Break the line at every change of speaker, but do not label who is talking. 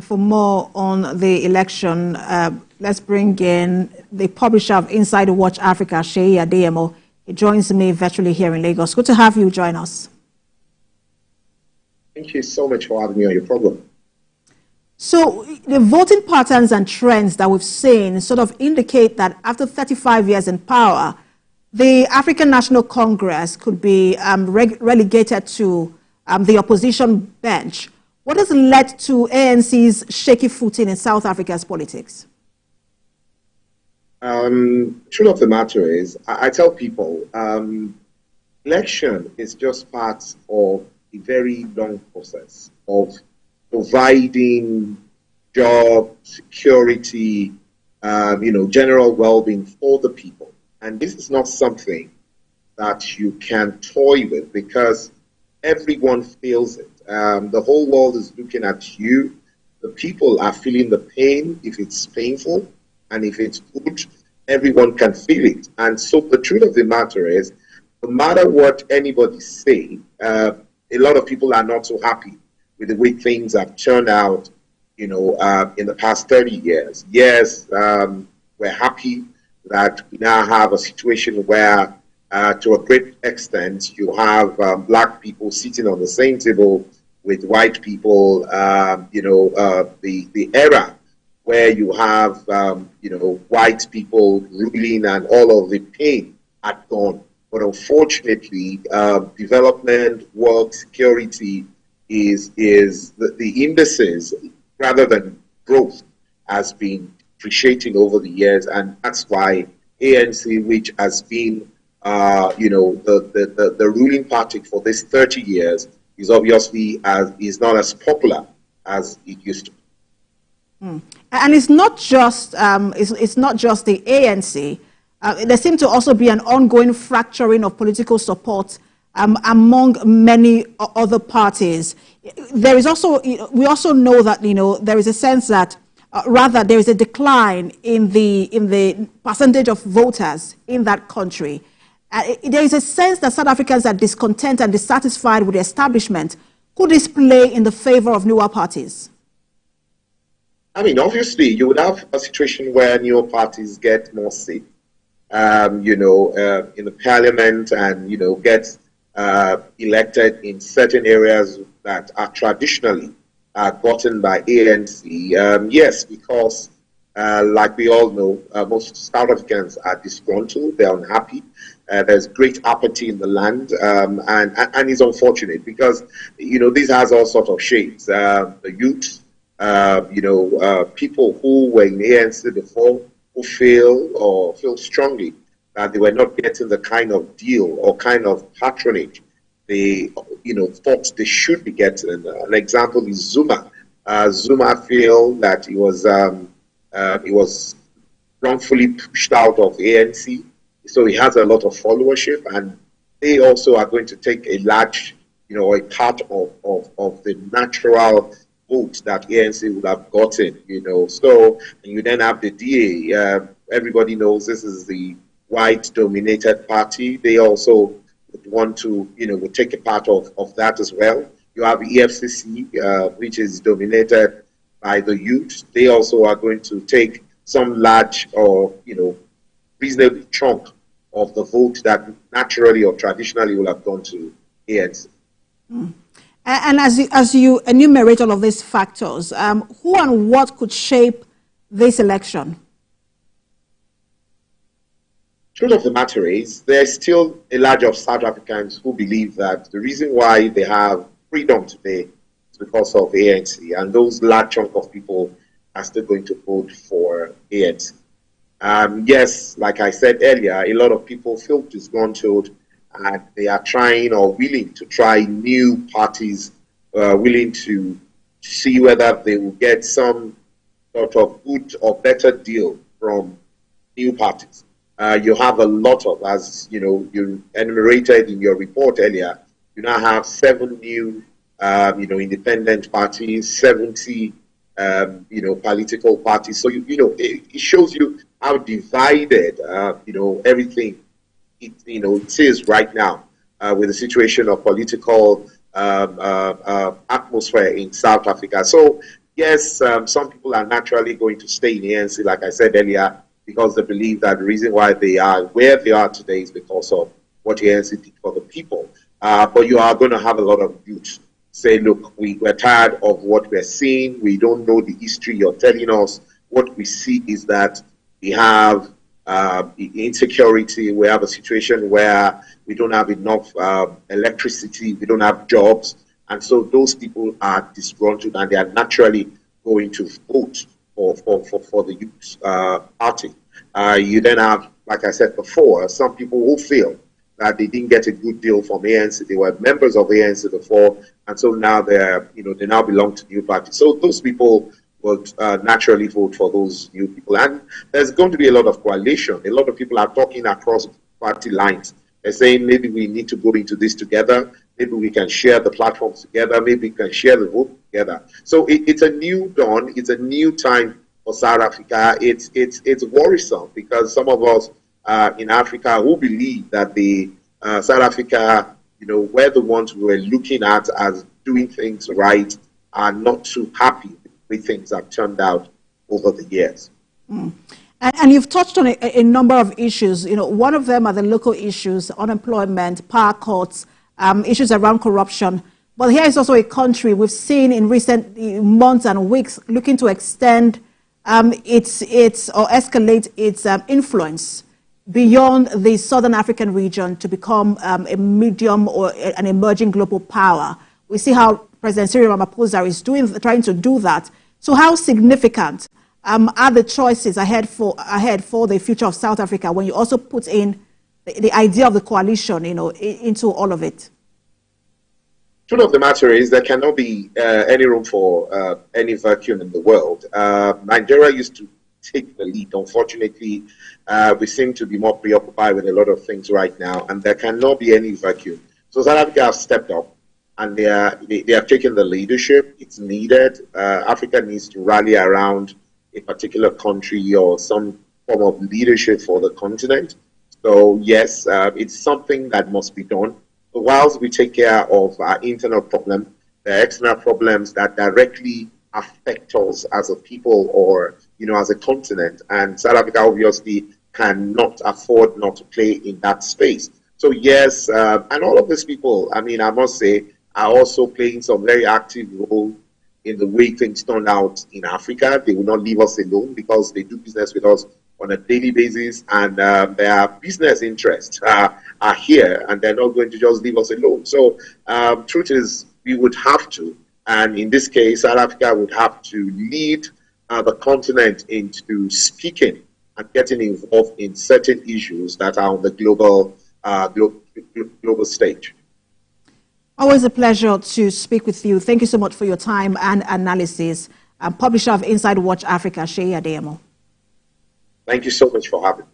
For more on the election, let's bring in the publisher of Inside Watch Africa, Seyi Adeyemo. He joins me virtually here in Lagos. Good to have you join us.
Thank you so much for having me on your program.
So the voting patterns and trends that we've seen sort of indicate that after 35 years in power, the African National Congress could be relegated to the opposition bench. What has led to ANC's shaky footing in South Africa's politics?
Truth of the matter is, I tell people, election is just part of a very long process of providing job security, general well-being for the people. And this is not something that you can toy with because everyone feels it. The whole world is looking at you. The people are feeling the pain if it's painful, and if it's good, everyone can feel it. And so the truth of the matter is, no matter what anybody say, a lot of people are not so happy with the way things have turned out, in the past 30 years. Yes, we're happy that we now have a situation where, to a great extent, you have black people sitting on the same table with white people, the era where you have, white people ruling and all of the pain had gone. But unfortunately, development, work, security is the indices, rather than growth, has been appreciating over the years. And that's why ANC, which has been, the ruling party for this 30 years, is obviously is not as popular as it used to be.
And it's not just it's not just the ANC. There seems to also be an ongoing fracturing of political support among many other parties. There is also, we also know that there is a sense that rather there is a decline in the percentage of voters in that country. There is a sense that South Africans are discontent and dissatisfied with the establishment. Could this play in the favor of newer parties?
I mean, obviously, you would have a situation where newer parties get more seats, in the parliament, and get elected in certain areas that are traditionally gotten by ANC. Yes, because like we all know, most South Africans are disgruntled, they're unhappy. There's great apathy in the land, and it's unfortunate because this has all sorts of shades. The youth, people who were in ANC before, who feel strongly that they were not getting the kind of deal or kind of patronage they thought they should be getting. An example is Zuma. Zuma feel that he was wrongfully pushed out of ANC. So he has a lot of followership, and they also are going to take a large, a part of the natural vote that ANC would have gotten, So, and you then have the DA. Everybody knows this is the white-dominated party. They also would want to, would take a part of that as well. You have the EFCC, which is dominated by the youth. They also are going to take some large or, reasonable chunk of the vote that naturally or traditionally will have gone to ANC.
And as you enumerate all of these factors, who and what could shape this election?
Truth of the matter is, there's still a large of South Africans who believe that the reason why they have freedom today is because of ANC, and those large chunk of people are still going to vote for ANC. Yes, like I said earlier, a lot of people feel disgruntled, and they are trying or willing to try new parties, willing to see whether they will get some sort of good or better deal from new parties. You have a lot of, as you enumerated in your report earlier, you now have 7 new, independent parties, 70, political parties. So, it shows you how divided, everything, it is right now with the situation of political atmosphere in South Africa. So, yes, some people are naturally going to stay in the ANC, like I said earlier, because they believe that the reason why they are where they are today is because of what the ANC did for the people. But you are going to have a lot of youth say, look, we're tired of what we're seeing. We don't know the history you're telling us. What we see is that we have insecurity. We have a situation where we don't have enough electricity. We don't have jobs. And so those people are disgruntled and they are naturally going to vote for the youth party. You then have, like I said before, some people who feel that they didn't get a good deal from ANC. They were members of ANC before, and so now they're, they now belong to the new party. So those people would naturally vote for those new people. And there's going to be a lot of coalition. A lot of people are talking across party lines. They're saying maybe we need to go into this together. Maybe we can share the platforms together. Maybe we can share the vote together. So it's a new dawn. It's a new time for South Africa. It's worrisome because some of us in Africa who believe that the South Africa, we're the ones who are looking at as doing things right, are not too happy with the way things have turned out over the years.
Mm. And you've touched on a number of issues. One of them are the local issues, unemployment, power cuts, issues around corruption. But here is also a country we've seen in recent months and weeks looking to extend its or escalate its influence beyond the Southern African region to become a medium or an emerging global power. We see how President Cyril Ramaphosa is trying to do that. So how significant are the choices ahead for the future of South Africa when you also put in the idea of the coalition, into all of it?
Truth of the matter is there cannot be any room for any vacuum in the world. Nigeria used to take the lead. Unfortunately, we seem to be more preoccupied with a lot of things right now, and there cannot be any vacuum. So South Africa have stepped up, and they have taken the leadership. It's needed. Africa needs to rally around a particular country or some form of leadership for the continent. So yes, it's something that must be done. So whilst we take care of our internal problem, there are external problems that directly affect us as a people or, as a continent. And South Africa obviously cannot afford not to play in that space. So yes, and all of these people, I must say, are also playing some very active role in the way things turn out in Africa. They will not leave us alone because they do business with us on a daily basis, and their business interests are here, and they're not going to just leave us alone. So truth is, we would have to, and in this case, South Africa would have to lead the continent into speaking and getting involved in certain issues that are on the global stage.
Always a pleasure to speak with you. Thank you so much for your time and analysis. Publisher of Inside Watch Africa, Seyi Adeyemo.
Thank you so much for having me.